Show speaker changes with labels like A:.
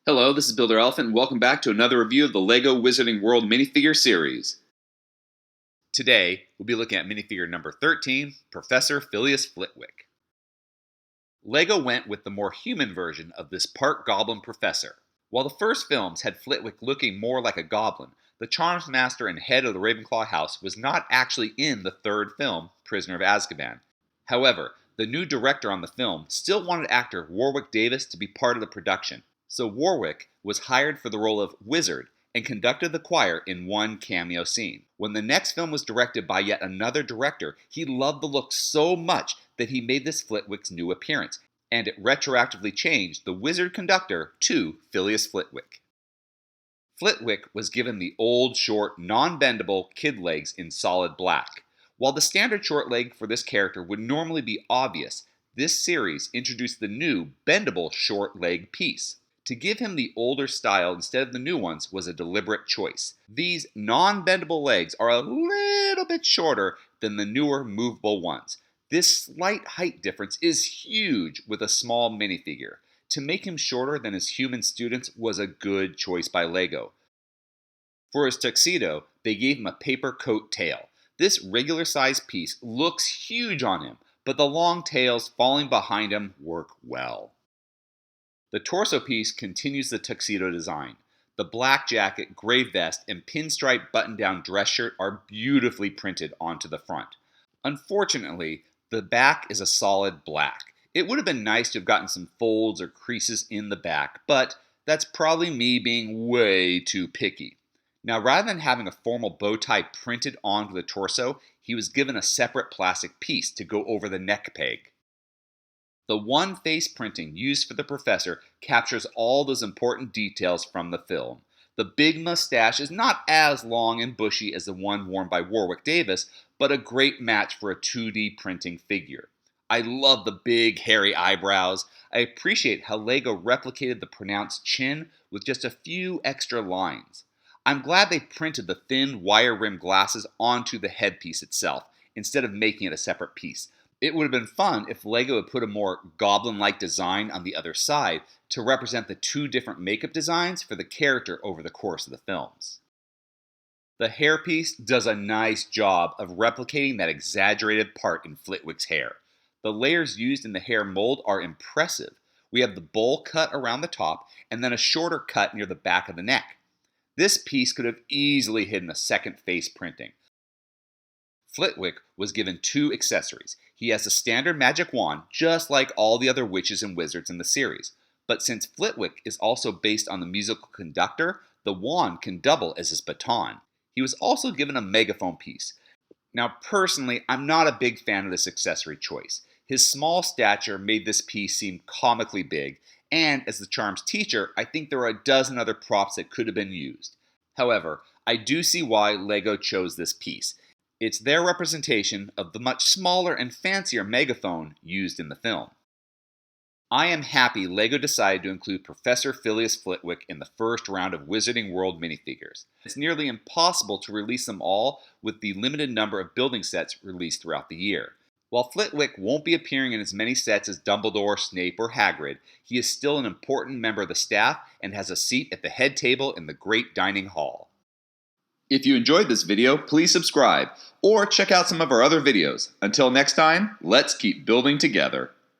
A: Hello, this is Builder Elephant, and welcome back to another review of the LEGO Wizarding World minifigure series. Today, we'll be looking at minifigure number 13, Professor Filius Flitwick. LEGO went with the more human version of this part goblin professor. While the first films had Flitwick looking more like a goblin, the Charms Master and head of the Ravenclaw house was not actually in the third film, Prisoner of Azkaban. However, the new director on the film still wanted actor Warwick Davis to be part of the production. So Warwick was hired for the role of Wizard and conducted the choir in one cameo scene. When the next film was directed by yet another director, he loved the look so much that he made this Flitwick's new appearance, and it retroactively changed the Wizard conductor to Filius Flitwick. Flitwick was given the old, short, non-bendable kid legs in solid black. While the standard short leg for this character would normally be obvious, this series introduced the new bendable short leg piece. To give him the older style instead of the new ones was a deliberate choice. These non-bendable legs are a little bit shorter than the newer movable ones. This slight height difference is huge with a small minifigure. To make him shorter than his human students was a good choice by LEGO. For his tuxedo, they gave him a paper coat tail. This regular size piece looks huge on him, but the long tails falling behind him work well. The torso piece continues the tuxedo design. The black jacket, gray vest, and pinstripe button-down dress shirt are beautifully printed onto the front. Unfortunately, the back is a solid black. It would have been nice to have gotten some folds or creases in the back, but that's probably me being way too picky. Now, rather than having a formal bow tie printed onto the torso, he was given a separate plastic piece to go over the neck peg. The one face printing used for the professor captures all those important details from the film. The big mustache is not as long and bushy as the one worn by Warwick Davis, but a great match for a 2D printing figure. I love the big hairy eyebrows. I appreciate how LEGO replicated the pronounced chin with just a few extra lines. I'm glad they printed the thin wire-rimmed glasses onto the headpiece itself, instead of making it a separate piece. It would have been fun if LEGO had put a more goblin-like design on the other side to represent the two different makeup designs for the character over the course of the films. The hairpiece does a nice job of replicating that exaggerated part in Flitwick's hair. The layers used in the hair mold are impressive. We have the bowl cut around the top and then a shorter cut near the back of the neck. This piece could have easily hidden a second face printing. Flitwick was given two accessories. He has a standard magic wand, just like all the other witches and wizards in the series. But since Flitwick is also based on the musical conductor, the wand can double as his baton. He was also given a megaphone piece. Now, personally, I'm not a big fan of this accessory choice. His small stature made this piece seem comically big, and as the Charms teacher, I think there are a dozen other props that could have been used. However, I do see why LEGO chose this piece. It's their representation of the much smaller and fancier megaphone used in the film. I am happy LEGO decided to include Professor Filius Flitwick in the first round of Wizarding World minifigures. It's nearly impossible to release them all with the limited number of building sets released throughout the year. While Flitwick won't be appearing in as many sets as Dumbledore, Snape, or Hagrid, he is still an important member of the staff and has a seat at the head table in the Great Dining Hall. If you enjoyed this video, please subscribe or check out some of our other videos. Until next time, let's keep building together.